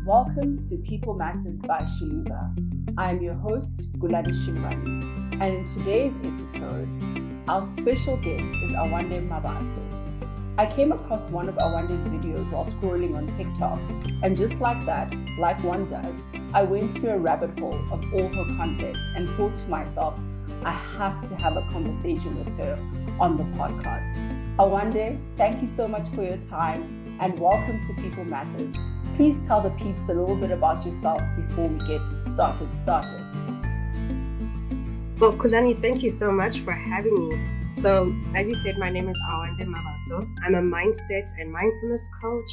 Welcome to People Matters by Shaluba. I am your host, Gulani Shimrani, and in today's episode, our special guest is Awande Mabaso. I came across one of Awande's videos while scrolling on TikTok, and just like that, like one does, I went through a rabbit hole of all her content and thought to myself, I have to have a conversation with her on the podcast. Awande, thank you so much for your time and welcome to People Matters. Please tell the peeps a little bit about yourself before we get started. Well, Kulani, thank you so much for having me. So, as you said, my name is Awande Mabaso. I'm a mindset and mindfulness coach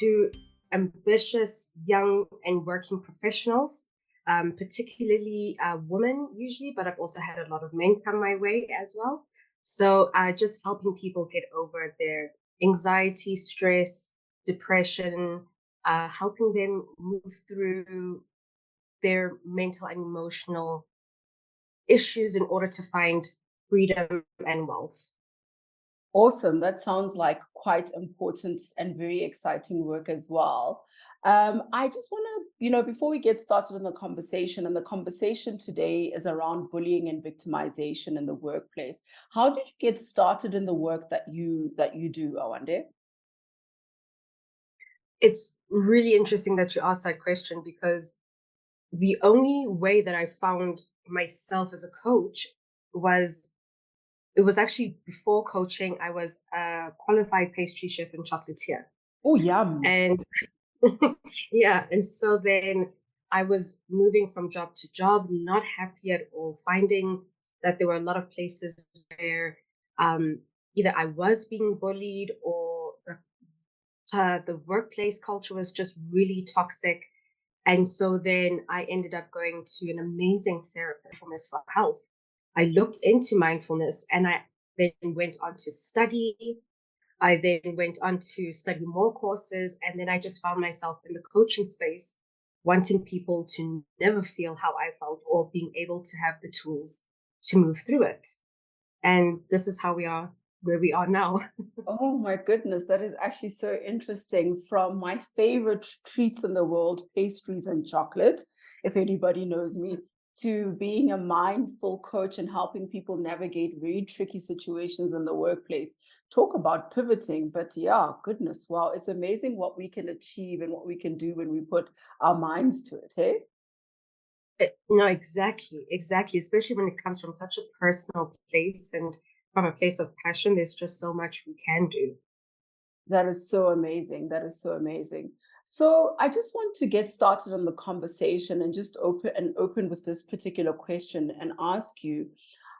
to ambitious young and working professionals, particularly women usually, but I've also had a lot of men come my way as well. So, just helping people get over their anxiety, stress, depression, helping them move through their mental and emotional issues in order to find freedom and wealth. Awesome. That sounds like quite important and very exciting work as well. I just want to, before we get started in the conversation, and the conversation today is around bullying and victimization in the workplace. How did you get started in the work that you do, Awande? It's really interesting that you asked that question because the only way that I found myself as a coach it was actually before coaching. I was a qualified pastry chef and chocolatier. Oh, yum. And yeah, and so then I was moving from job to job, not happy at all, finding that there were a lot of places where either I was being bullied or the workplace culture was just really toxic. And so then I ended up going to an amazing therapist for health. I looked into mindfulness and I then went on to study. I then went on to study more courses. And then I just found myself in the coaching space, wanting people to never feel how I felt or being able to have the tools to move through it. And this is how we are where we are now. Oh my goodness, that is actually so interesting. From my favorite treats in the world, pastries and chocolate, if anybody knows me, to being a mindful coach and helping people navigate very tricky situations in the workplace. Talk about pivoting, but yeah, goodness, wow, it's amazing what we can achieve and what we can do when we put our minds to it, hey? No, exactly. Especially when it comes from such a personal place and from a place of passion, there's just so much we can do. That is so amazing. So I just want to get started on the conversation and just open with this particular question and ask you,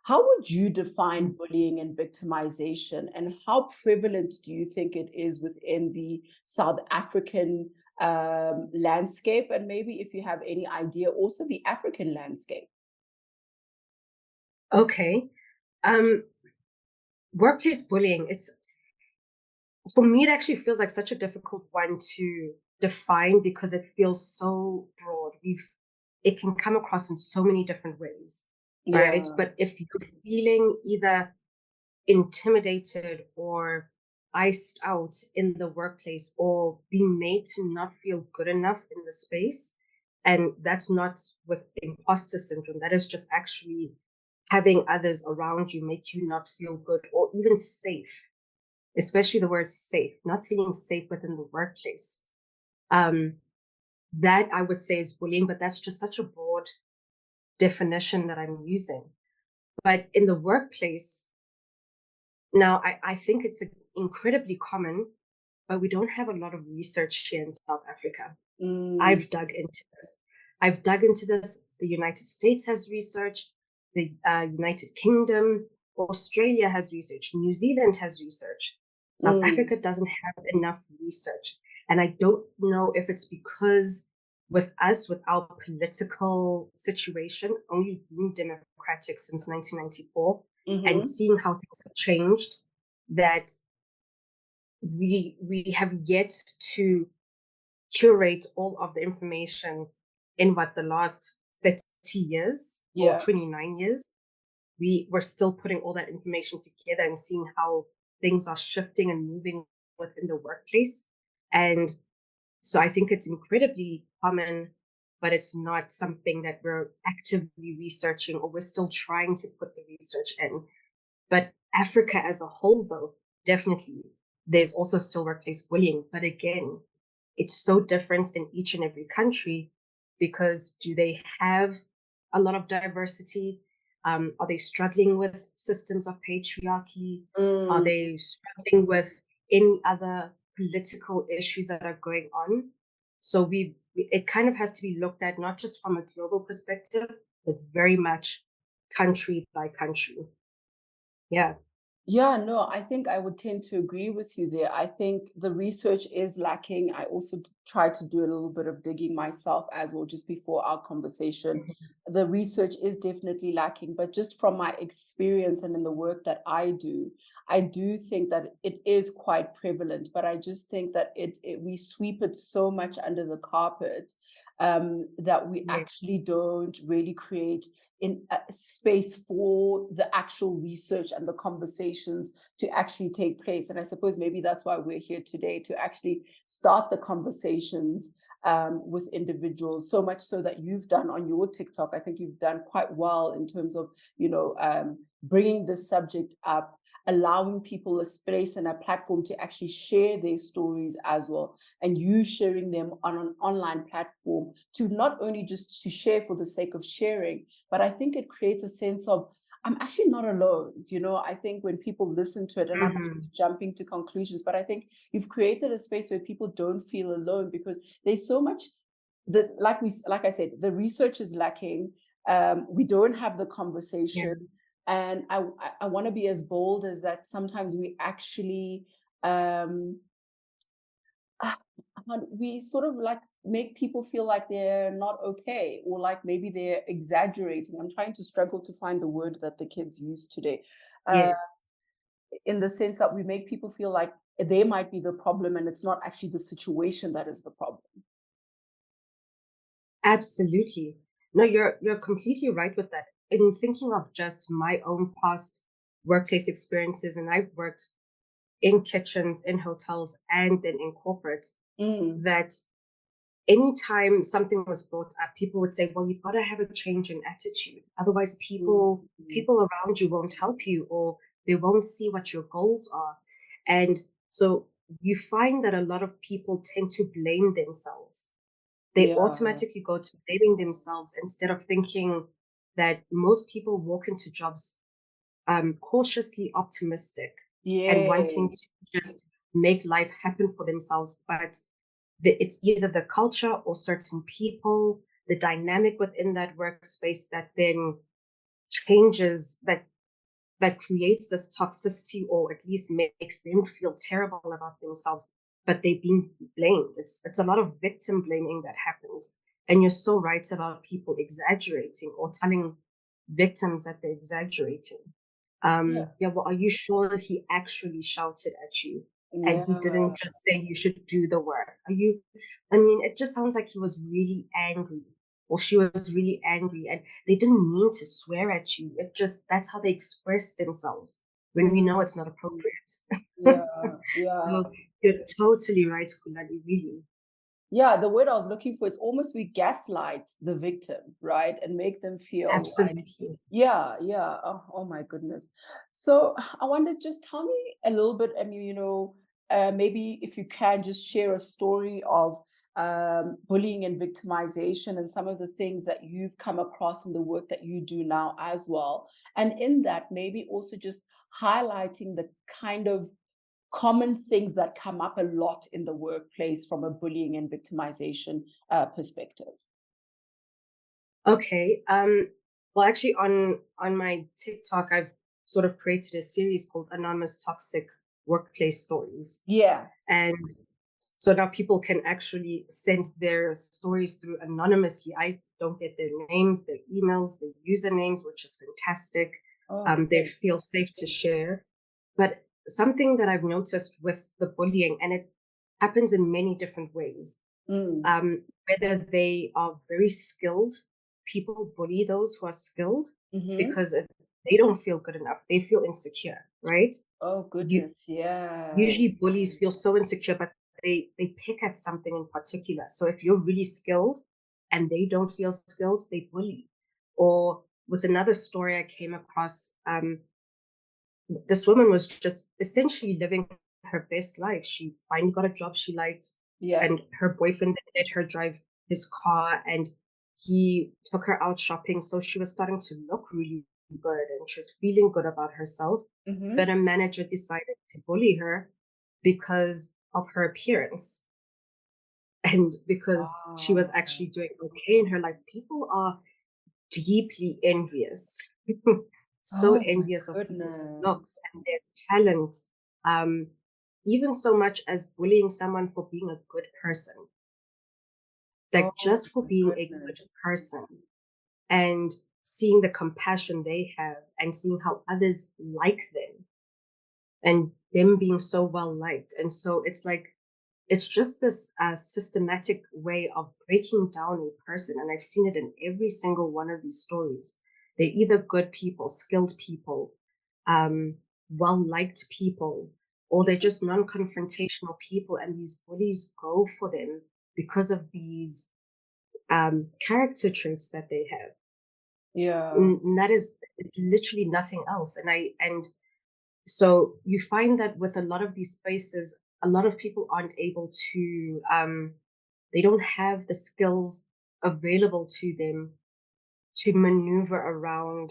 how would you define bullying and victimization, and how prevalent do you think it is within the South African landscape, and maybe if you have any idea, also the African landscape? Okay. Workplace bullying, for me, it actually feels like such a difficult one to define because it feels so broad. It can come across in so many different ways, right? Yeah. But if you're feeling either intimidated or iced out in the workplace or being made to not feel good enough in the space, and that's not with imposter syndrome, that is just actually having others around you make you not feel good or even safe, especially the word safe, not feeling safe within the workplace. That I would say is bullying, but that's just such a broad definition that I'm using. But in the workplace, now I think it's incredibly common, but we don't have a lot of research here in South Africa. I've dug into this. The United States has research, the United Kingdom, Australia has research, New Zealand has research. South Africa doesn't have enough research. And I don't know if it's because with our political situation, only being democratic since 1994, and seeing how things have changed, that we have yet to curate all of the information in the last 30 years or 29 years. We're still putting all that information together and seeing how things are shifting and moving within the workplace. And so I think it's incredibly common, but it's not something that we're actively researching, or we're still trying to put the research in. But Africa as a whole, though, definitely, there's also still workplace bullying. But again, it's so different in each and every country, because do they have a lot of diversity? Are they struggling with systems of patriarchy? Are Mm. they struggling with any other political issues that are going on? So it kind of has to be looked at not just from a global perspective, but very much country by country. Yeah. Yeah, no, I think I would tend to agree with you there. I think the research is lacking. I also tried to do a little bit of digging myself as well just before our conversation. Mhm. The research is definitely lacking, but just from my experience and in the work that I do think that it is quite prevalent. But I just think that we sweep it so much under the carpet, that we Yeah. actually don't really create in a space for the actual research and the conversations to actually take place. And I suppose maybe that's why we're here today, to actually start the conversations with individuals, so much so that you've done on your TikTok. I think you've done quite well in terms of, bringing this subject up, allowing people a space and a platform to actually share their stories as well, and you sharing them on an online platform, to not only just to share for the sake of sharing, but I think it creates a sense of, I'm actually not alone. I think when people listen to it, and I'm not Mhm. jumping to conclusions, but I think you've created a space where people don't feel alone, because there's so much that, like I said, the research is lacking. We don't have the Yeah. conversation, and I want to be as bold as that. Sometimes we actually um, ah, we sort of like make people feel like they're not okay, or like maybe they're exaggerating. I'm trying to struggle to find the word that the kids use today, uh, Yes. in the sense that we make people feel like they might be the problem, and it's not actually the situation that is the problem. Absolutely. No, you're completely right with that. In thinking of just my own past workplace experiences, and I've worked in kitchens, in hotels, and then in corporate, Mm, that anytime something was brought up, people would say, well, you've got to have a change in attitude. Otherwise, mm, people around you won't help you, or they won't see what your goals are. And so you find that a lot of people tend to blame themselves. They yeah. automatically go to blaming themselves, instead of thinking that most people walk into jobs cautiously optimistic and wanting Yes. to just make life happen for themselves. But it's either the culture or certain people, the dynamic within that workspace, that then changes, that creates this toxicity, or at least makes them feel terrible about themselves, but they've been blamed. It's a lot of victim blaming that happens. And you're so right about people exaggerating, or telling victims that they're exaggerating. Yeah. Yeah, well, are you sure he actually shouted at you and he Yeah. didn't just say you should do the work? I mean, it just sounds like he was really angry, or she was really angry, and they didn't mean to swear at you. That's how they express themselves, when we Mm, know it's not appropriate. yeah. Yeah. So you're totally right, Kulani, really. Yeah, the word I was looking for is, almost we gaslight the victim, right? And make them feel like, Absolutely. yeah, yeah. Oh my goodness. So I wonder, just tell me a little bit. I mean, maybe if you can just share a story of bullying and victimization, and some of the things that you've come across in the work that you do now as well. And in that, maybe also just highlighting the kind of common things that come up a lot in the workplace from a bullying and victimization perspective. Okay. Well, actually, on my TikTok, I've sort of created a series called Anonymous Toxic Workplace Stories. Yeah. And so now people can actually send their stories through anonymously. I don't get their names, their emails, their usernames, which is fantastic. Oh, They great. feel safe to share. But something that I've noticed with the bullying, and it happens in many different ways, Mm, whether they are very skilled, people bully those who are skilled, mm-hmm. because they don't feel good enough. They feel insecure, right? Oh You goodness, yeah. usually bullies feel so insecure, but they pick at something in particular. So if you're really skilled and they don't feel skilled, they bully. Or with another story I came across, this woman was just essentially living her best life. She finally got a job she liked, Yeah. and her boyfriend let her drive his car, and he took her out shopping. So she was starting to look really good and she was feeling good about herself. Mm-hmm. But a manager decided to bully her because of her appearance and because she was Wow. actually doing okay in her life. People are deeply envious, so Oh my envious of people's goodness. looks and their talent, um, even so much as bullying someone for being a good person, like Oh just for my being a good goodness. person and seeing the compassion they have and seeing how others like them and them being so well liked. And so it's like, it's just this systematic way of breaking down a person. And I've seen it in every single one of these stories. They're either good people, skilled people, um, well liked people, or they're just non confrontational people. And these bullies go for them because of these character traits that they have. Yeah. And that is, it's literally nothing else. And so you find that with a lot of these spaces, a lot of people aren't able to, they don't have the skills available to them to maneuver around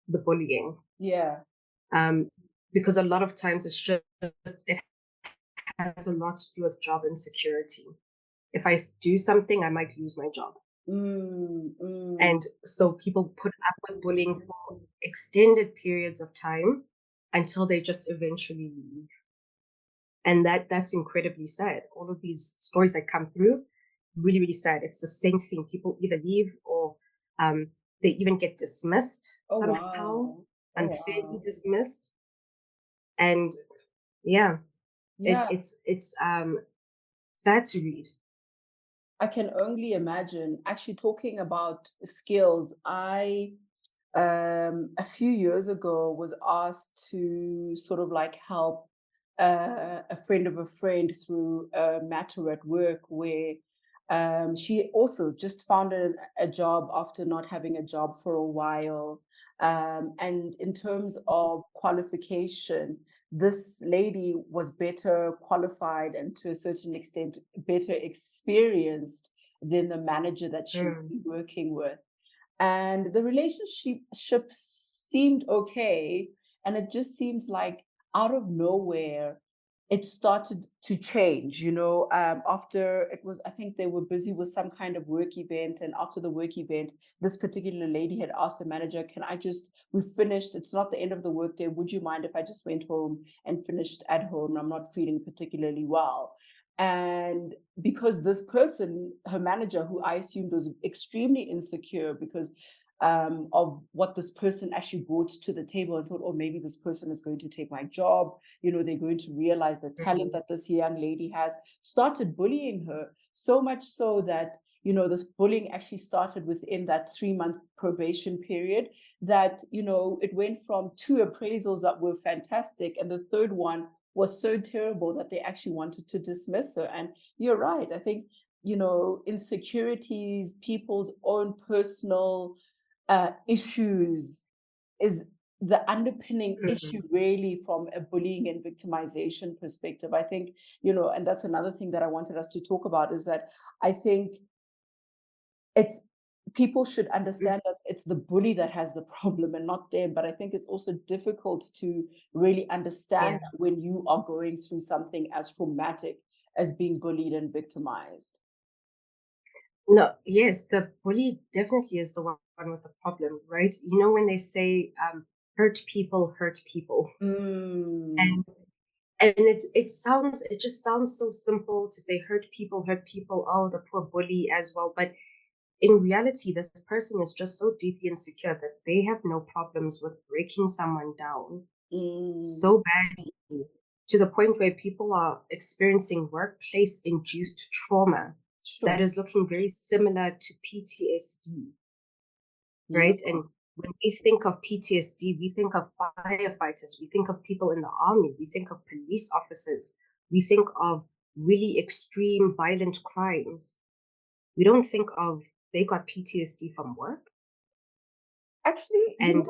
the bullying. Yeah. Um, because a lot of times it has a lot to do with job insecurity. If I do something, I might lose my job. Mm, mm. And so people put up with bullying for extended periods of time until they just eventually leave. And that's incredibly sad. All of these stories that come through, really, really sad. It's the same thing. People either leave or um, they even get dismissed Oh somehow, wow. Oh unfairly wow. dismissed. And yeah, Yeah. it's sad to read. I can only imagine. Actually, talking about skills, I a few years ago was asked to sort of like help a friend of a friend through a matter at work where she also just found a job after not having a job for a while. And in terms of qualification, this lady was better qualified and to a certain extent better experienced than the manager that she would Mm, be working with. And the relationship seemed okay. And it just seemed like out of nowhere, it started to change, after it was, I think they were busy with some kind of work event. And after the work event, this particular lady had asked the manager, we finished, it's not the end of the workday. Would you mind if I just went home and finished at home? I'm not feeling particularly well. And because this person, her manager, who I assumed was extremely insecure because of what this person actually brought to the table, and thought, oh, maybe this person is going to take my job. They're going to realize the talent mm, that this young lady has, started bullying her so much so that, this bullying actually started within that 3-month probation period, that, it went from 2 appraisals that were fantastic. And the third one was so terrible that they actually wanted to dismiss her. And you're right. I think, insecurities, people's own personal issues is the underpinning issue mm, really from a bullying and victimization perspective. I think, and that's another thing that I wanted us to talk about, is that I think it's people should mm, understand that it's the bully that has the problem and not them. But I think it's also difficult to really yeah. understand when you are going through something as traumatic as being bullied and victimized. No, yes, the bully definitely is the one with the problem, right? You know, when they say hurt people. Mm, And it just sounds so simple to say hurt people, oh, the poor bully as well. But in reality, this person is just so deeply insecure that they have no problems with breaking someone down mm, so badly to the point where people are experiencing workplace induced trauma that sure. is looking very similar to PTSD, Yeah. right? And when we think of PTSD, we think of firefighters, we think of people in the army, we think of police officers, we think of really extreme violent crimes. We don't think of they got PTSD from work. Actually, And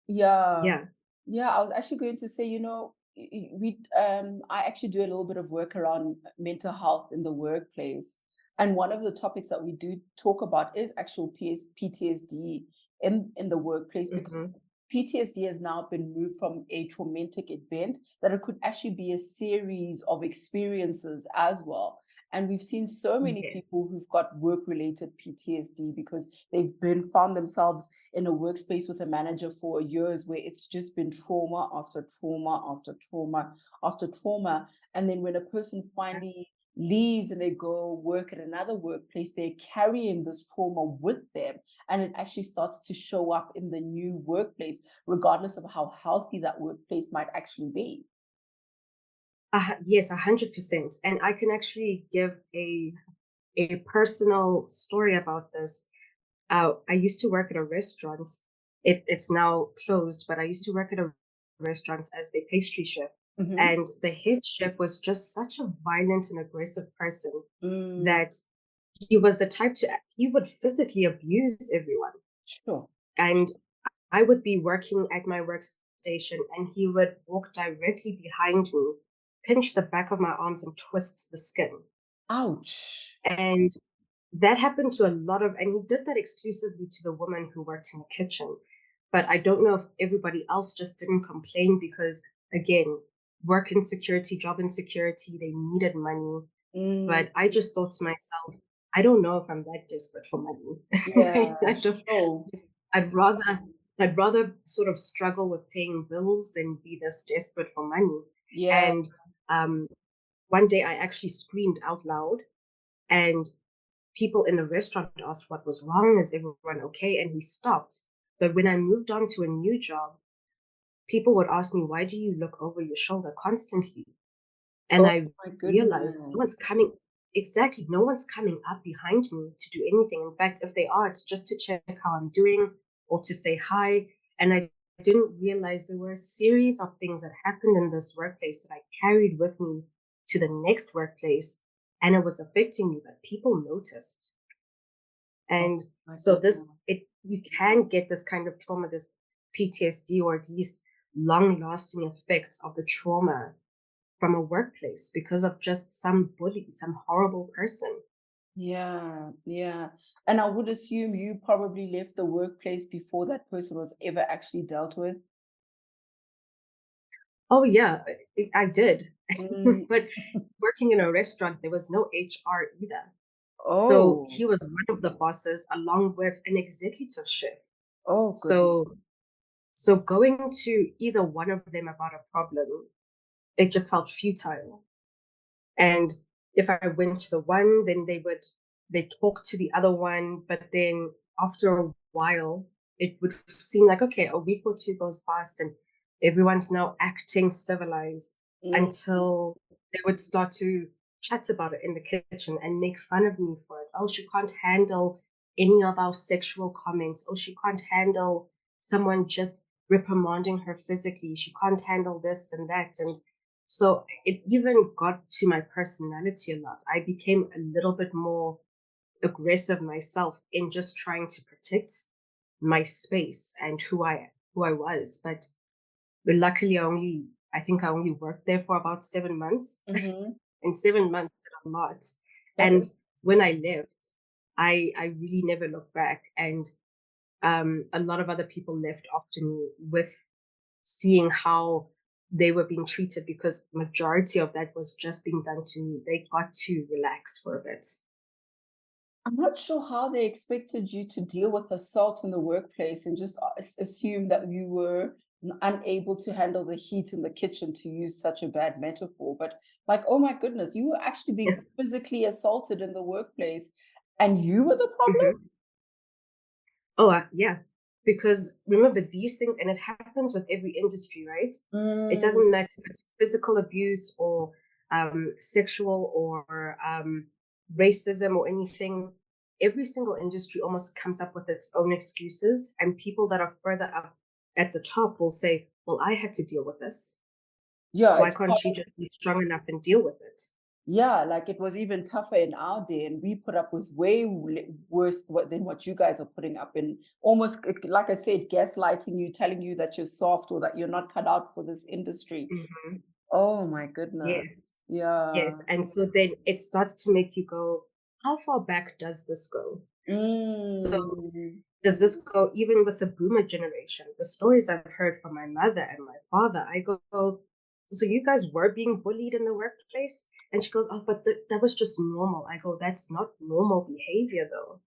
yeah, yeah. yeah, I was actually going to say, I actually do a little bit of work around mental health in the workplace. And one of the topics that we do talk about is actual PTSD in the workplace, because Mm-hmm. PTSD has now been moved from a traumatic event that it could actually be a series of experiences as well. And we've seen so many Yes. people who've got work-related PTSD because they've been found themselves in a workspace with a manager for years, where it's just been trauma after trauma after trauma after trauma. And then when a person finally leaves and they go work at another workplace, they're carrying this trauma with them. And it actually starts to show up in the new workplace, regardless of how healthy that workplace might actually be. Yes, 100%. And I can actually give a personal story about this. I used to work at a restaurant. It's now closed, but I used to work at a restaurant as the pastry chef. Mm-hmm. And the head chef was just such a violent and aggressive person Mm, that he was the type to, he would physically abuse everyone. sure. And I would be working at my workstation and he would walk directly behind me, pinch the back of my arms and twist the skin. Ouch. And that happened to a lot of, and he did that exclusively to the woman who worked in the kitchen. But I don't know if everybody else just didn't complain because, again, work insecurity, job insecurity, they needed money. Mm, But I just thought to myself, I don't know if I'm that desperate for money. yeah, I don't, sure. I'd rather I'd rather sort of struggle with paying bills than be this desperate for money. Yeah. And um, one day I actually screamed out loud, and people in the restaurant asked what was wrong. Is everyone okay? And he stopped. But when I moved on to a new job, people would ask me, why do you look over your shoulder constantly? And Oh I my realized no goodness. one's coming, exactly, no one's coming up behind me to do anything. In fact, if they are, it's just to check how I'm doing or to say hi. And I didn't realize there were a series of things that happened in this workplace that I carried with me to the next workplace. And it was affecting me, but people noticed. Oh And my so goodness. you can get this kind of trauma, this PTSD, or at least long lasting effects of the trauma from a workplace because of just some bully, some horrible person. Yeah, yeah. And I would assume you probably left the workplace before that person was ever actually dealt with. Oh, yeah, I did. Mm. But working in a restaurant, there was no HR either. So Oh, he was one of the bosses along with an executive chef. oh goodness. So, so going to either one of them about a problem, it just felt futile. And if I went to the one, then they talk to the other one, but then after a while, it would seem like okay, a week or two goes past and everyone's now acting civilized Mm, until they would start to chat about it in the kitchen and make fun of me for it. Oh, she can't handle any of our sexual comments. Oh, she can't handle someone just reprimanding her physically. She can't handle this and that. And so it even got to my personality a lot. I became a little bit more aggressive myself in just trying to protect my space and who I was. But luckily I think I only worked there for about 7 months. mm-hmm. And 7 months did a lot. That And is, when I left, I really never looked back. And a lot of other people left after me with seeing how they were being treated because majority of that was just being done to me. They got to relax for a bit. I'm not sure how they expected you to deal with assault in the workplace and just assume that you were unable to handle the heat in the kitchen, to use such a bad metaphor. But like, oh my goodness, you were actually being physically assaulted in the workplace and you were the problem? Hmm. Oh, yeah. Because remember these things, and it happens with every industry, right? It Mm, doesn't matter if it's physical abuse or sexual or racism or anything. every single industry almost comes up with its own excuses, and people that are further up at the top will say, well, I had to deal with this. Yeah, Why it's part can't you of, just be strong enough and deal with it? yeah, like it was even tougher in our day, and we put up with way worse than what you guys are putting up in. Almost like I said, gaslighting you, telling you that you're soft or that you're not cut out for this industry. Hmm. Oh my Yes, goodness. Yeah. yes. And so then it starts to make you go, how far back does this go? So Mm. does this go even with the boomer generation? The stories I've heard from my mother and my father, I go, so you guys were being bullied in the workplace? And she goes, oh, but that was just normal. I go, that's not normal behavior though.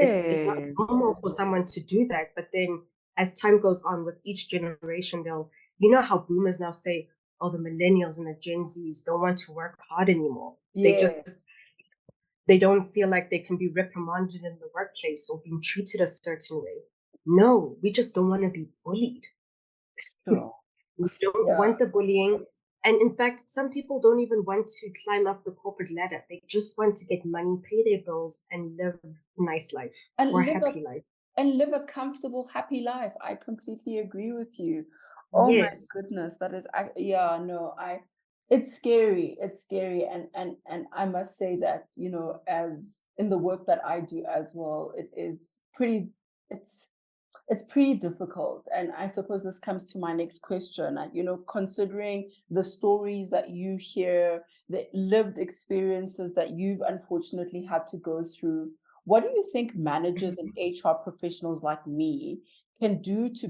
It's not Yes. normal for someone to do that. But then as time goes on with each generation, they'll, you know how boomers now say, oh, the millennials and the Gen Zs don't want to work hard anymore. They Yeah. just they don't feel like they can be reprimanded in the workplace or being treated a certain way. No, we just don't want to be bullied. Sure. We don't Yeah. want the bullying. And in fact, some people don't even want to climb up the corporate ladder. They just want to get money, pay their bills, and live a nice life or And a happy life. live a comfortable, happy life. I completely agree with you. Oh my Yes. goodness, that is, yeah, no, it's scary. It's scary, and I must say that, as in the work that I do as well, it is pretty. It's pretty difficult. And I suppose this comes to my next question. Considering the stories that you hear, the lived experiences that you've unfortunately had to go through, what do you think managers and HR professionals like me can do to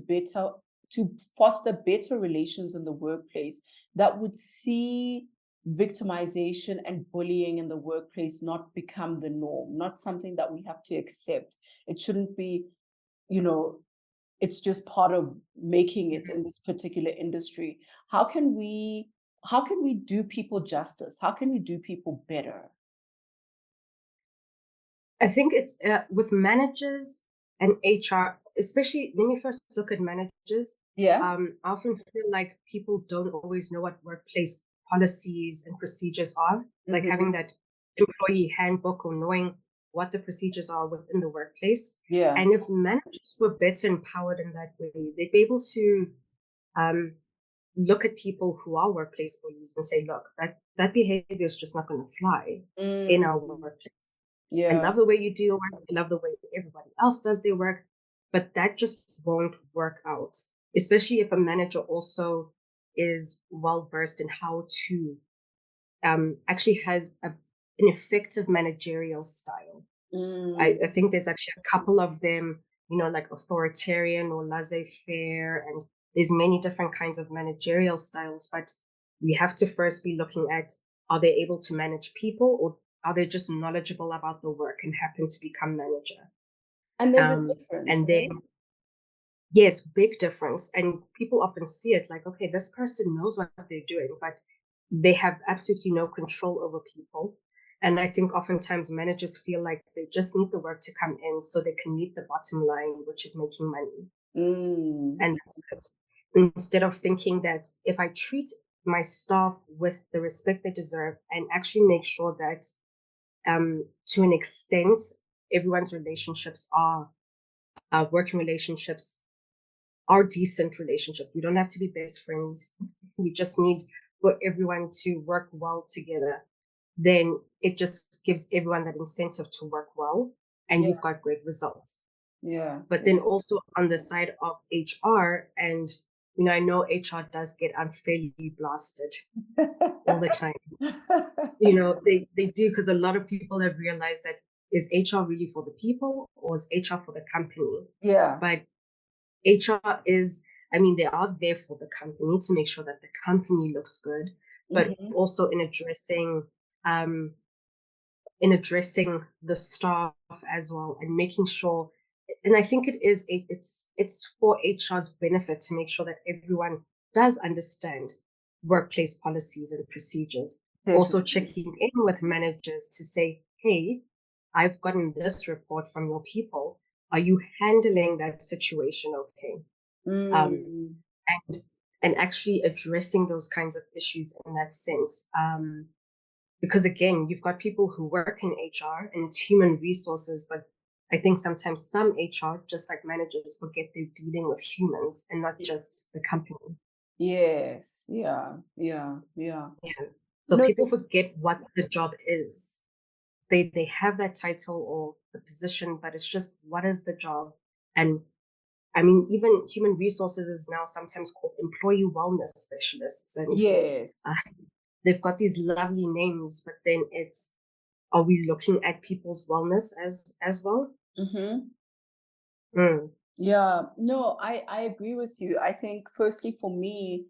foster better relations in the workplace that would see victimization and bullying in the workplace not become the norm, not something that we have to accept? It shouldn't be, you know, it's just part of making it in this particular industry. How can we do people justice? How can we do people better? I think it's with managers and HR, especially. Let me first look at managers. Yeah. I often feel like people don't always know what workplace policies and procedures are, like having Mhm. that employee handbook or knowing what the procedures are within the workplace. Yeah. And if managers were better empowered in that way, they'd be able to um, look at people who are workplace bullies and say, look, that behavior is just not going to fly in our Mm. workplace. I Yeah. love the way you do your work. I love the way everybody else does their work, but that just won't work out, especially if a manager also is well versed in how to actually has an effective managerial style. I Mm. think there's actually a couple of them, like authoritarian or laissez-faire, and there's many different kinds of managerial styles, but we have to first be looking at, are they able to manage people, or are they just knowledgeable about the work and happen to become manager? And there's a difference, And then, eh? yes, big difference. And people often see it like, okay, this person knows what they're doing, but they have absolutely no control over people. And I think oftentimes managers feel like they just need the work to come in so they can meet the bottom line, which is making money. Mm. And that's it. Instead of thinking that if I treat my staff with the respect they deserve and actually make sure that to an extent, everyone's relationships are working relationships are decent relationships. We don't have to be best friends. We just need for everyone to work well together. Then it just gives everyone that incentive to work well, and Yeah. you've got great results. Yeah. But then also on the side of HR, and I know HR does get unfairly blasted all the time. They do, because a lot of people have realized that, is HR really for the people or is HR for the company? Yeah. But HR is, I mean, they are there for the company to make sure that the company looks good, but Mhm. also um, in addressing the staff as well and making sure. And I think it's for HR's benefit to make sure that everyone does understand workplace policies and procedures. Also Definitely. checking in with managers to say, hey, I've gotten this report from your people. Are you handling that situation okay? um, Mm. and and actually addressing those kinds of issues in that sense. because again, you've got people who work in HR and it's human resources, but I think sometimes some HR, just like managers, forget they're dealing with humans and not just the company. Yes. Yeah. Yeah. Yeah. Yeah. So No, people forget what the job is. They have that title or the position, but it's just what is the job? And I mean, even human resources is now sometimes called employee wellness specialists, and yes. uh, they've got these lovely names. But then it's, are we looking at people's wellness as well? Mm-hmm. Mm. Yeah. No, I agree with you. I think firstly for me,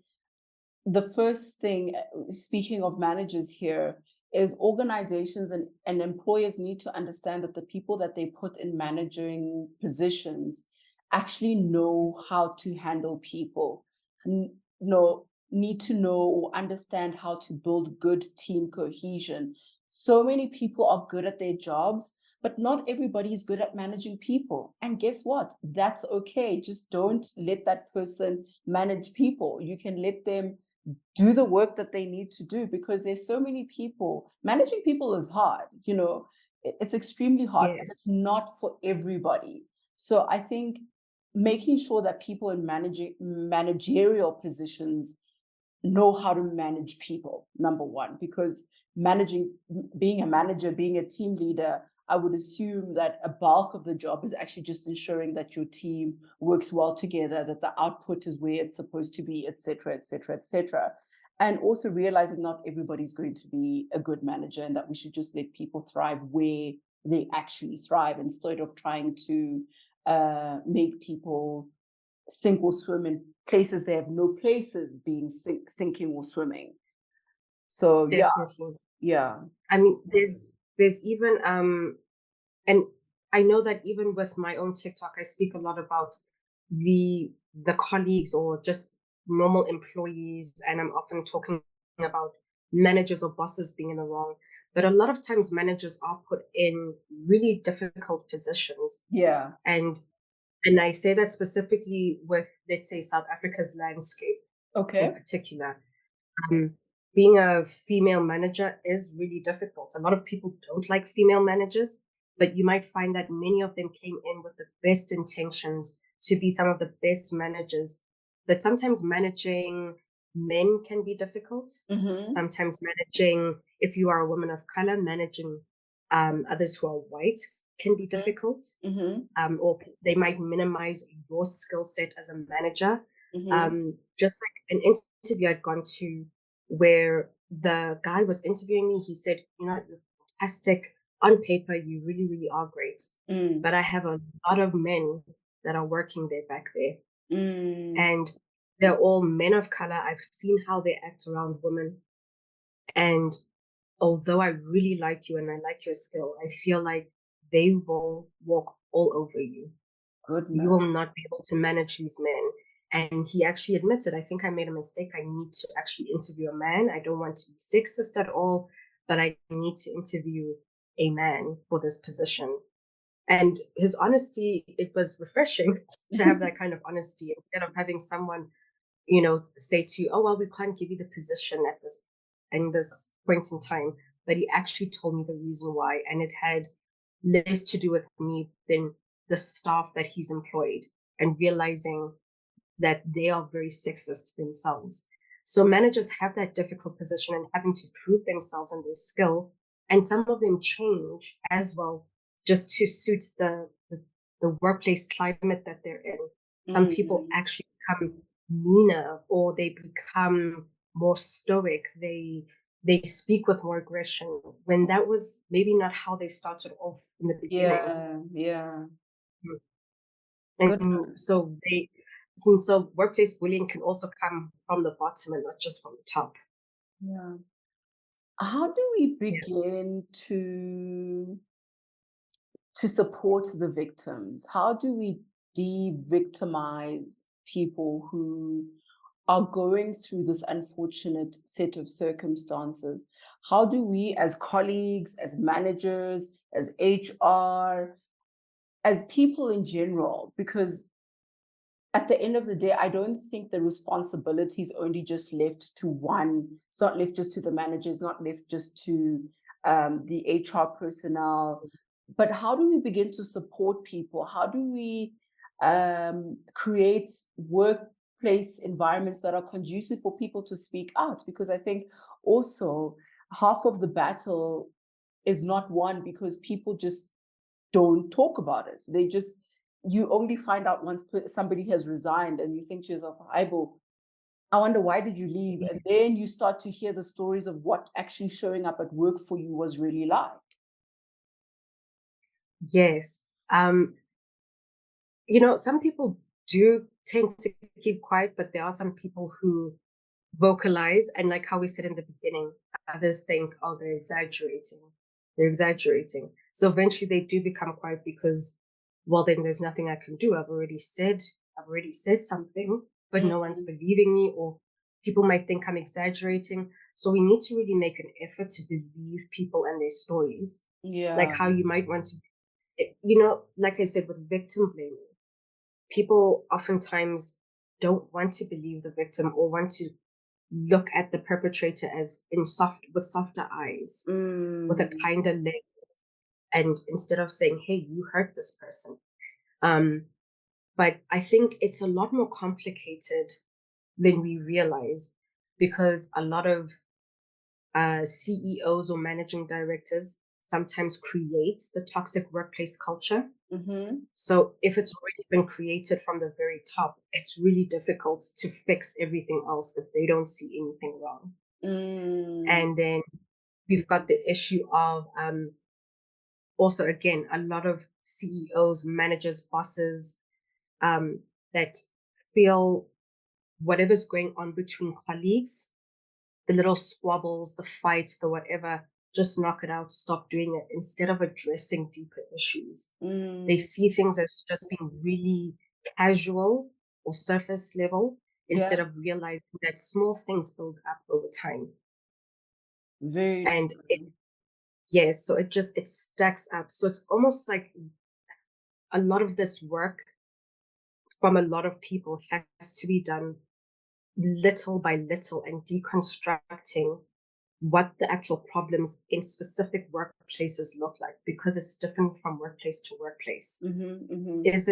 the first thing, speaking of managers here, is organizations and employers need to understand that the people that they put in managing positions actually know how to handle people, need to know or understand how to build good team cohesion. So many people are good at their jobs, but not everybody is good at managing people. And guess what? That's okay. Just don't let that person manage people. You can let them do the work that they need to do, because there's so many people. Managing people is hard, it's extremely hard, but it's Yes, not for everybody. So I think making sure that people in managerial positions know how to manage people, number one, because managing being a manager, being a team leader, I would assume that a bulk of the job is actually just ensuring that your team works well together, that the output is where it's supposed to be, etc., etc., etc. And also realizing not everybody's going to be a good manager, and that we should just let people thrive where they actually thrive, instead of trying to make people sink or swim in places they have no places being sinking or swimming. So yeah, definitely. yeah, I mean, there's even and I know that even with my own TikTok, I speak a lot about the colleagues or just normal employees, and I'm often talking about managers or bosses being in the wrong. But a lot of times managers are put in really difficult positions. yeah. And and I say that specifically with, let's say, South Africa's landscape in Okay. particular. Um, Being a female manager is really difficult. A lot of people don't like female managers, but you might find that many of them came in with the best intentions to be some of the best managers. But sometimes managing men can be difficult. Mm-hmm. Sometimes managing, if you are a woman of color, managing others who are white can be difficult. Mm-hmm. Or they might minimize your skill set as a manager. Mm-hmm. Just like an interview I'd gone to where the guy was interviewing me, he said, you know, you're fantastic. On paper, you really, really are great. Mm. But I have a lot of men that are working there back there. Mm. And they're all men of color. I've seen how they act around women. And although I really like you and I like your skill, I feel like they will walk all over you. You Goodness. will not be able to manage these men. And he actually admitted, I think I made a mistake. I need to actually interview a man. I don't want to be sexist at all, but I need to interview a man for this position. And his honesty, it was refreshing to have that kind of honesty instead of having someone, say to you, oh, well, we can't give you the position at this point in time. But he actually told me the reason why. And it had less to do with me than the staff that he's employed, and realizing that they are very sexist themselves. So managers have that difficult position and having to prove themselves and their skill. And some of them change as well, just to suit the workplace climate that they're in. Some people Mm. actually become meaner, or they become more stoic. They speak with more aggression when that was maybe not how they started off in the beginning. Yeah, yeah. And Goodness. so workplace bullying can also come from the bottom and not just from the top. Yeah. How do we Yeah. begin to support the victims? How do we de-victimize people who are going through this unfortunate set of circumstances? How do we, as colleagues, as managers, as HR, as people in general, because at the end of the day, I don't think the responsibility is only just left to one. It's not left just to the managers, not left just to the HR personnel. But how do we begin to support people? How do we create workplace environments that are conducive for people to speak out? Because I think also half of the battle is not won because people just don't talk about it. They just, you only find out once somebody has resigned and you think to yourself, Aibo, I wonder, why did you leave? And then you start to hear the stories of what actually showing up at work for you was really like. Yes. Some people do tend to keep quiet, but there are some people who vocalize, and like how we said in the beginning, others think, oh, they're exaggerating. They're exaggerating. So eventually they do become quiet because, well, then there's nothing I can do. I've already said something, but no one's believing me, or people might think I'm exaggerating. So we need to really make an effort to believe people and their stories. Like Yeah. how you might want to, like I said, with victim blaming, people oftentimes don't want to believe the victim or want to look at the perpetrator as with softer eyes, with a kinder lens, and instead of saying, hey, you hurt this person. But I think it's a lot more complicated than we realize, because a lot of CEOs or managing directors sometimes create the toxic workplace culture. So if it's already been created from the very top, it's really difficult to fix everything else if they don't see anything wrong. And then we've got the issue of also, again, a lot of CEOs, managers, bosses that feel whatever's going on between colleagues, the little squabbles, the fights, the whatever, just knock it out, stop doing it, instead of addressing deeper issues. They see things as just being really casual or surface level, instead of realizing that small things build up over time. Very And true. yes, so it stacks up. So it's almost like a lot of this work from a lot of people has to be done little by little, and deconstructing what the actual problems in specific workplaces look like, because it's different from workplace to workplace. Is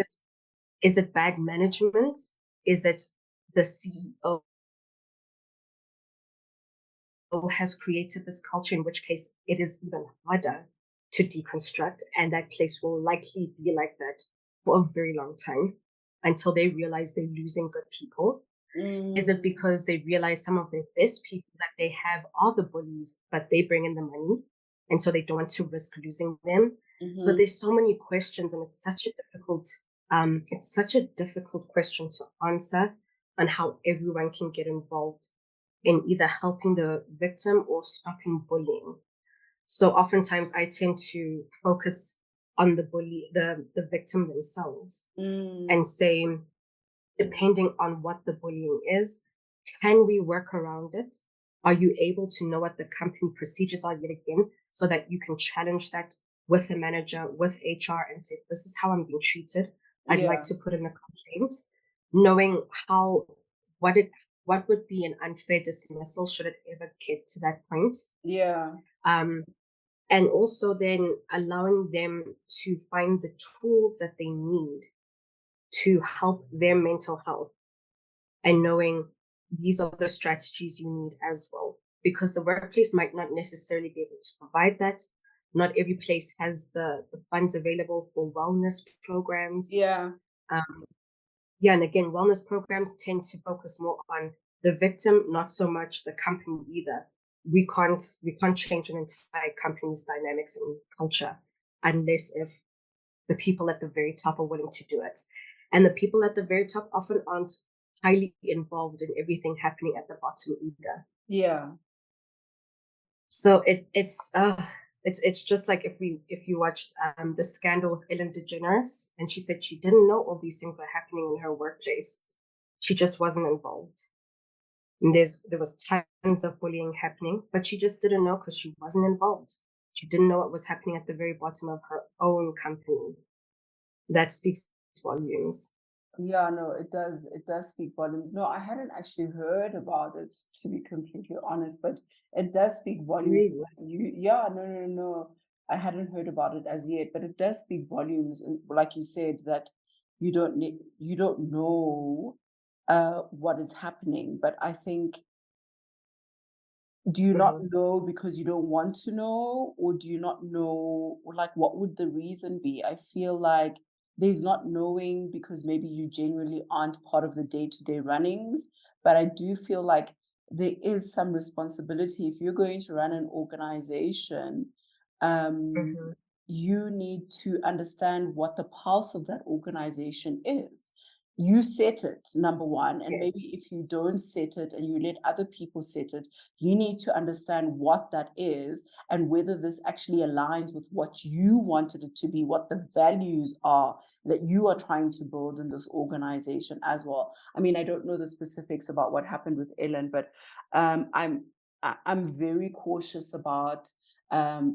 it bad management? Is it the CEO has created this culture, in which case it is even harder to deconstruct, and that place will likely be like that for a very long time until they realize they're losing good people? Is it because they realize some of their best people that they have are the bullies, but they bring in the money, and so they don't want to risk losing them? So there's so many questions, and it's such a difficult question to answer on how everyone can get involved in either helping the victim or stopping bullying. So oftentimes I tend to focus on the victim themselves, and say, depending on what the bullying is, can we work around it? Are you able to know what the company procedures are yet again, so that you can challenge that with the manager, with HR, and say, this is how I'm being treated. I'd like to put in a complaint, knowing what would be an unfair dismissal should it ever get to that point. And also then allowing them to find the tools that they need to help their mental health, and knowing these are the strategies you need as well, because the workplace might not necessarily be able to provide that. Not every place has the funds available for wellness programs. And again, wellness programs tend to focus more on the victim, not so much the company either. We can't change an entire company's dynamics and culture unless if the people at the very top are willing to do it. And the people at the very top often aren't highly involved in everything happening at the bottom either. So it's just like if you watched the scandal with Ellen DeGeneres, and she said she didn't know all these things were happening in her workplace. She just wasn't involved. And there was tons of bullying happening, but she just didn't know because she wasn't involved. She didn't know what was happening at the very bottom of her own company. That speaks volumes. Yeah, no, it does speak volumes. No, I hadn't actually heard about it, to be completely honest, but it does speak volumes Really? that yeah, no, no, no. I hadn't heard about it as yet, but it does speak volumes, and like you said, that you don't know what is happening. But I think, do you not Hmm. know because you don't want to know, or do you not know, or like what would the reason be? I feel like there's not knowing because maybe you genuinely aren't part of the day-to-day runnings, but I do feel like there is some responsibility if you're going to run an organization. um, Hmm. you need to understand what the pulse of that organization is. You set it, number one, and maybe Yes. if you don't set it and you let other people set it, you need to understand what that is and whether this actually aligns with what you wanted it to be, what the values are that you are trying to build in this organization as well. I mean, I don't know the specifics about what happened with Ellen, but um, I'm I'm very cautious about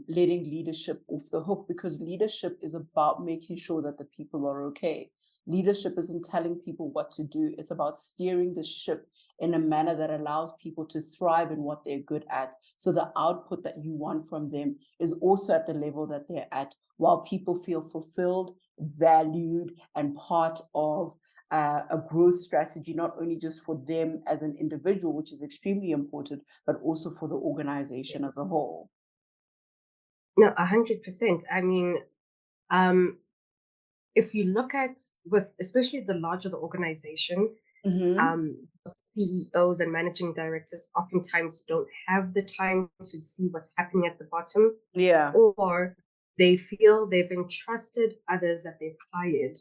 letting leadership off the hook, because leadership is about making sure that the people are okay. Leadership isn't telling people what to do; it's about steering the ship in a manner that allows people to thrive in what they're good at. So the output that you want from them is also at the level that they're at, while people feel fulfilled, valued, and part of a growth strategy, not only just for them as an individual, which is extremely important, but also for the organization as a whole. No, 100%. I mean, um, if you look at with especially the larger the organization, Mm-hmm. CEOs and managing directors oftentimes don't have the time to see what's happening at the bottom, Yeah. or they feel they've entrusted others that they've hired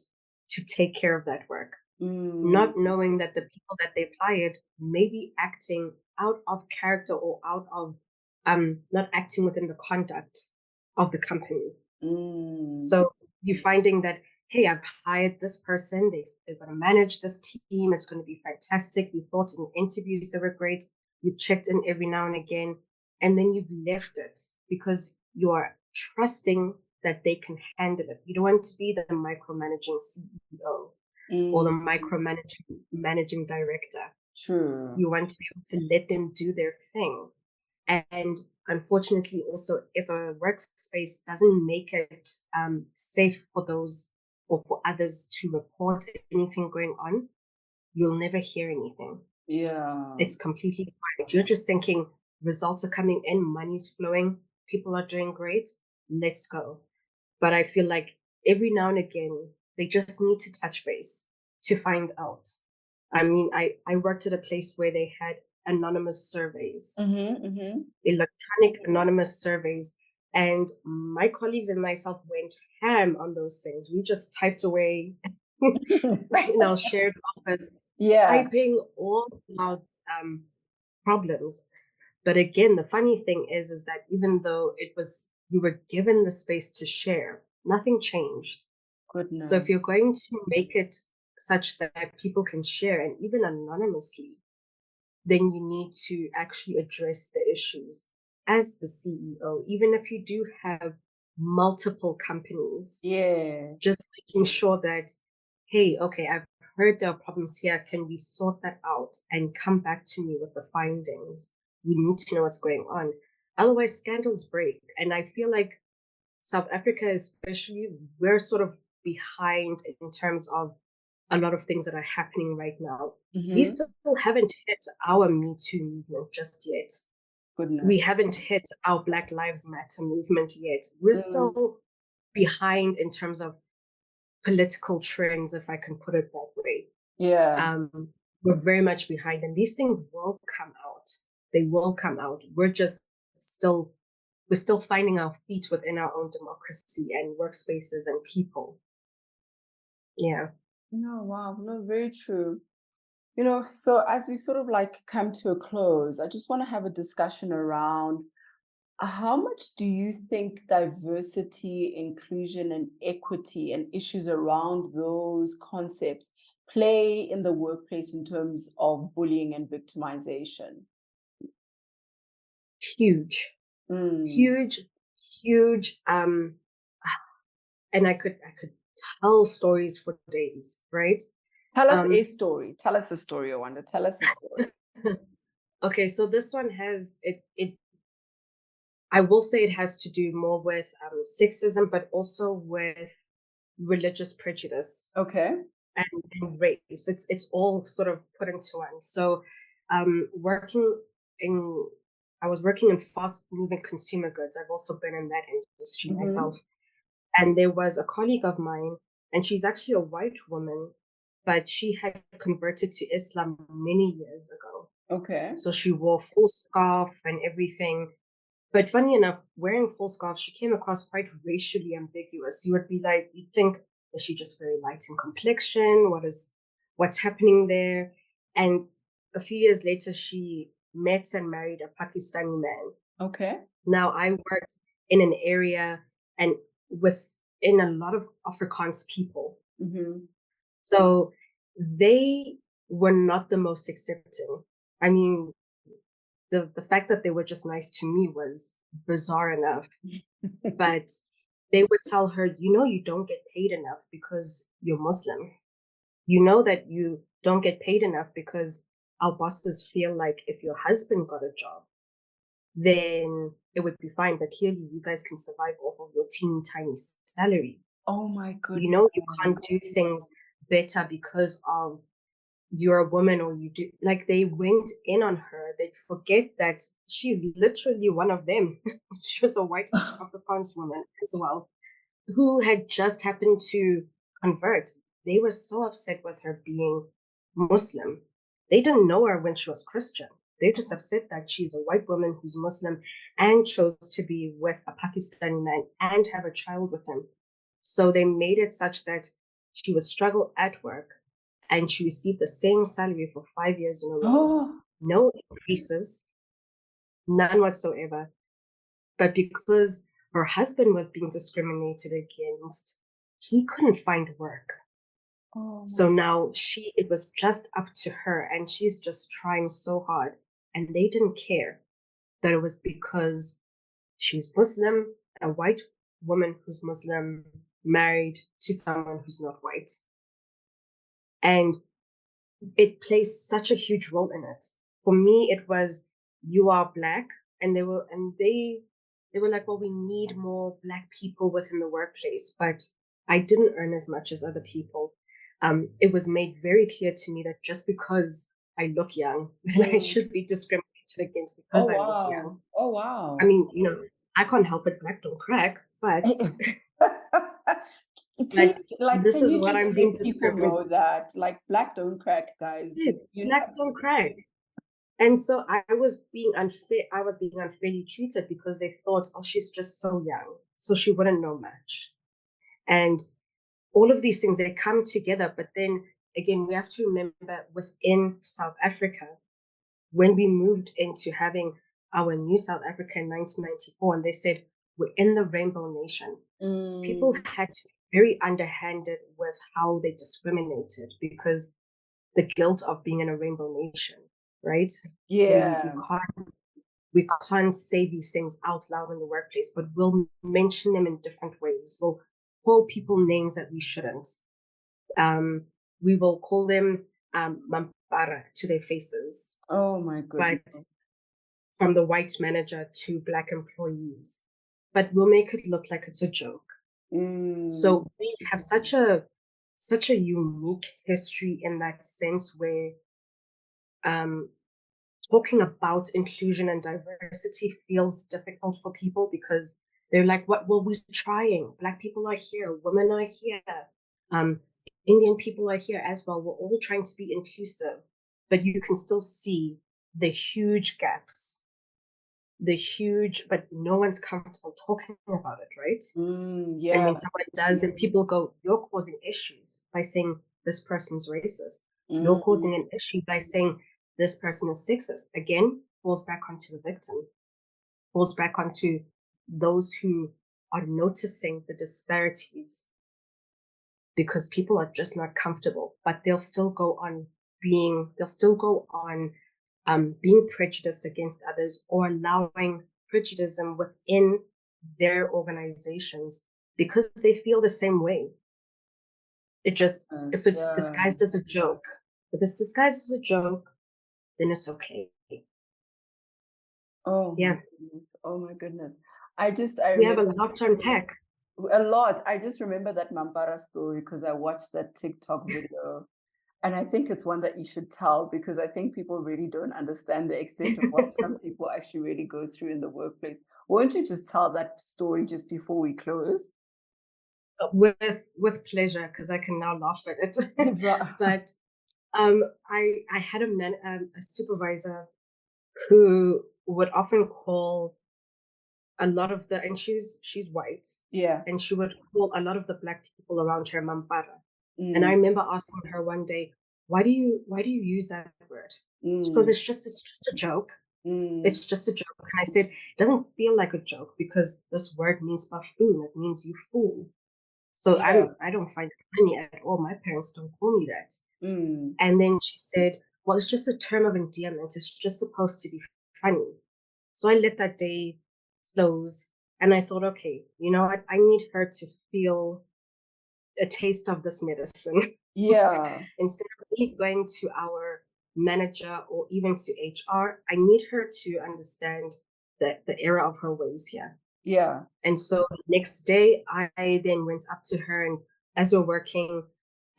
to take care of that work, Mm, not knowing that the people that they've hired may be acting out of character or out of not acting within the conduct of the company. mm, So you're finding that, hey, I've hired this person, they're going to manage this team, it's going to be fantastic. You thought in interviews they were great, you've checked in every now and again, and then you've left it because you're trusting that they can handle it. You don't want to be the micromanaging CEO or the mm. micromanaging managing director. True. You want to be able to let them do their thing. And unfortunately, also, if a workspace doesn't make it safe for those or for others to report anything going on, you'll never hear anything. Yeah. It's completely quiet. You're just thinking results are coming in, money's flowing, people are doing great, let's go. But I feel like every now and again, they just need to touch base to find out. I mean, I worked at a place where they had anonymous surveys, Mm-hmm, mm-hmm. electronic anonymous surveys. And my colleagues and myself went ham on those things. We just typed away in our shared office, Yeah. typing all our problems. But again, the funny thing is that even though it was, we were given the space to share, nothing changed. So if Goodness. you're going to make it such that people can share and even anonymously, then you need to actually address the issues as the CEO, even if you do have multiple companies, Yeah. just making sure that, hey, okay, I've heard there are problems here. Can we sort that out and come back to me with the findings? We need to know what's going on. Otherwise, scandals break. And I feel like South Africa, especially, we're sort of behind in terms of a lot of things that are happening right now. We Mm-hmm. still haven't hit our Me Too movement just yet. We Goodness. haven't hit our Black Lives Matter movement yet. We're Mm, still behind in terms of political trends, if I can put it that way. yeah. We're very much behind, and these things will come out. They will come out. Still we're still finding our feet within our own democracy and workspaces and people. Yeah. No, wow. No, very true. You know, so as we sort of like come to a close, I just want to have a discussion around how much do you think diversity, inclusion, and equity and issues around those concepts play in the workplace in terms of bullying and victimization? Huge, Mm, huge, huge. And I could tell stories for days, right? Tell us a Um, story. Tell us a story, Awande. Tell us a story. okay, so this one has it. I will say it has to do more with sexism, but also with religious prejudice Okay. and race. It's all sort of put into one. So, working in, I was working in fast moving consumer goods. I've also been in that industry Mm-hmm. myself. And there was a colleague of mine, and she's actually a white woman, but she had converted to Islam many years ago. Okay. So she wore full scarf and everything. But funny enough, wearing full scarf, she came across quite racially ambiguous. You would be like, you'd think, is she just very light in complexion? What's happening there? And a few years later, she met and married a Pakistani man. Okay. Now, I worked in an area and within a lot of Afrikaans people. Mm-hmm. So they were not the most accepting. I mean, the fact that they were just nice to me was bizarre enough. But they would tell her, you don't get paid enough because you're Muslim. You know that you don't get paid enough because our bosses feel like if your husband got a job, then it would be fine. But clearly, you guys can survive off of your teeny tiny salary. Oh my You can't do goodness. things better because of you're a woman or you do. Like they went in on her. They'd forget that she's literally one of them. She was a white Afrikaans woman as well, who had just happened to convert. They were so upset with her being Muslim. They didn't know her when she was Christian. They're just upset that she's a white woman who's Muslim and chose to be with a Pakistani man and have a child with him. So they made it such that she would struggle at work and she received the same salary for 5 years in a row. Oh. No increases, none whatsoever. But because her husband was being discriminated against, he couldn't find work. Oh my. So now it was just up to her, and she's just trying so hard. And they didn't care that it was because she's Muslim, a white woman who's Muslim, married to someone who's not white. And it plays such a huge role in it. For me, it was you are black, and they were like, well, we need more black people within the workplace, but I didn't earn as much as other people. It was made very clear to me that just because I look young, then I should be discriminated against Oh because I look young. wow. Oh I wow. mean, I can't help it, black don't crack, but Please, but like, this can is you what just I'm being let people discriminated. know that, like, black don't crack, guys. You know. Black don't crack. And so I was being unfair. I was being unfairly treated because they thought, oh, she's just so young, so she wouldn't know much. And all of these things, they come together. But then again, we have to remember within South Africa, when we moved into having our new South Africa in 1994, and they said, we're in the Rainbow Nation. People Mm, had to be very underhanded with how they discriminated because the guilt of being in a Rainbow Nation, right? Where yeah. we can't say these things out loud in the workplace, but we'll mention them in different ways. We'll call people names that we shouldn't. We will call them mampara to their faces, Oh my but goodness. from the white manager to black employees. But we'll make it look like it's a joke. Mm, So we have such a unique history in that sense where um, talking about inclusion and diversity feels difficult for people because they're like, what? Well, we're trying. Black people are here. Women are here. Um, Indian people are here as well. We're all trying to be inclusive, but you can still see the huge gaps, but no one's comfortable talking about it, right? And yeah. when someone does, and people go, you're causing issues by saying this person's racist. You're Mm, causing an issue by saying this person is sexist. Again, falls back onto the victim, falls back onto those who are noticing the disparities because people are just not comfortable, but they'll still go on being prejudiced against others or allowing prejudice within their organizations because they feel the same way. It just, if it's Yeah. disguised as a joke, then it's okay. Oh Yeah. my goodness. Oh my goodness. We have a remember lot to unpack. a lot. I just remember that Mambara story because I watched that TikTok video. And I think it's one that you should tell because I think people really don't understand the extent of what some people actually really go through in the workplace. Won't you just tell that story just before we close? With pleasure, because I can now laugh at it. But I had a supervisor who would often call a lot of and she's white, Yeah. and she would call a lot of the black people around her Mampara. And I Mm, remember asking her one day, why do you use that word? Because mm, it's just a joke. mm. It's just a joke. And I said, it doesn't feel like a joke because this word means buffoon. It means you fool. So Yeah. I don't find it funny at all. My parents don't call me that. Mm. And then she said, well, it's just a term of endearment. It's just supposed to be funny. So I let that day close. And I thought, okay, you know what? I need her to feel a taste of this medicine. Yeah. Instead of me going to our manager or even to HR, I need her to understand the error of her ways here. Yeah. And so the next day, I then went up to her, and as we're working,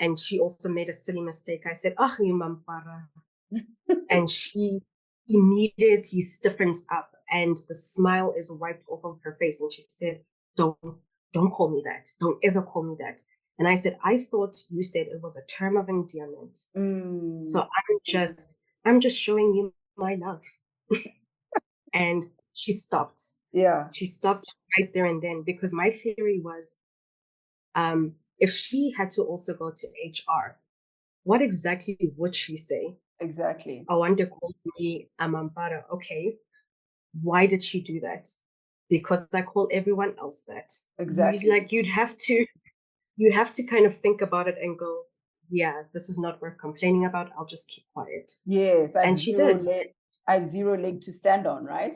and she also made a silly mistake. I said, "Ah, you mampara," and she immediately stiffens up, and the smile is wiped off of her face, and she said, "Don't call me that. Don't ever call me that." And I said, "I thought you said it was a term of endearment. Mm. So I'm just showing you my love." And she stopped. Yeah. She stopped right there and then, because my theory was, if she had to also go to HR, what exactly would she say? Exactly. Awande called me a mampara. Okay, why did she do that? Because I call everyone else that. Exactly. You have to kind of think about it and go, yeah, this is not worth complaining about. I'll just keep quiet. Yes. And she did. I have zero leg to stand on, right?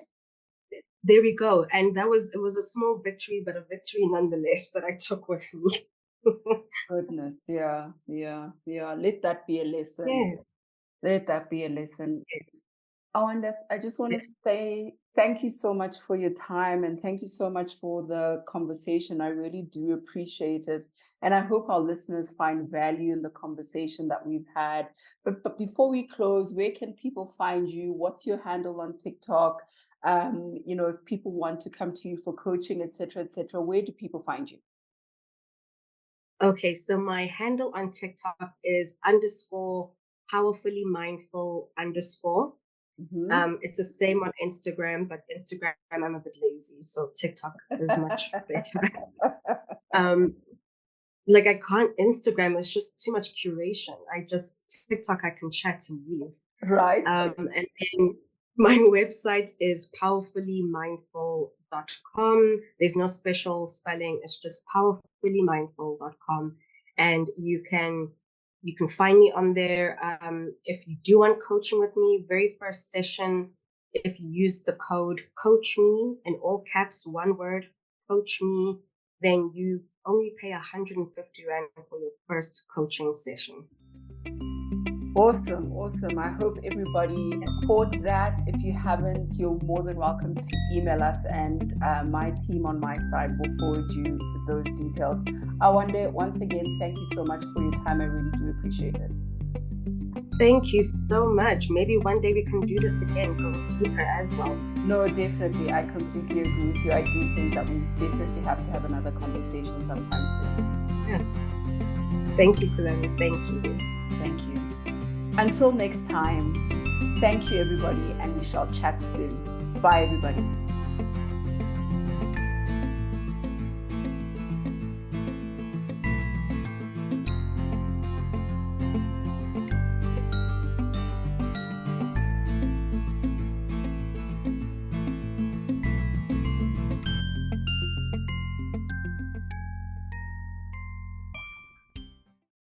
There we go. And it was a small victory, but a victory nonetheless that I took with me. Goodness. Yeah. Yeah. Yeah. Let that be a lesson. Yes. Let that be a lesson. Yes. Awanda, I just want to say thank you so much for your time and thank you so much for the conversation. I really do appreciate it. And I hope our listeners find value in the conversation that we've had. But before we close, where can people find you? What's your handle on TikTok? If people want to come to you for coaching, et cetera, where do people find you? Okay, so my handle on TikTok is _powerfully mindful_. It's the same on Instagram, but Instagram I'm a bit lazy, so TikTok is much better. Like I can't Instagram, it's just too much curation. TikTok I can chat and leave. Right. And then my website is powerfullymindful.com. There's no special spelling, it's just powerfullymindful.com. And you can find me on there. If you do want coaching with me, very first session, if you use the code coach me in all caps, one word, coach me, then you only pay 150 Rand for your first coaching session. Awesome. I hope everybody caught that. If you haven't, you're more than welcome to email us, and my team on my side will forward you those details. Awande, once again, thank you so much for your time. I really do appreciate it. Thank you so much. Maybe one day we can do this again, go deeper as well. No, definitely. I completely agree with you. I do think that we definitely have to have another conversation sometime soon. Yeah. Thank you, Kulani. Thank you. Thank you. Until next time, thank you, everybody, and we shall chat soon. Bye, everybody.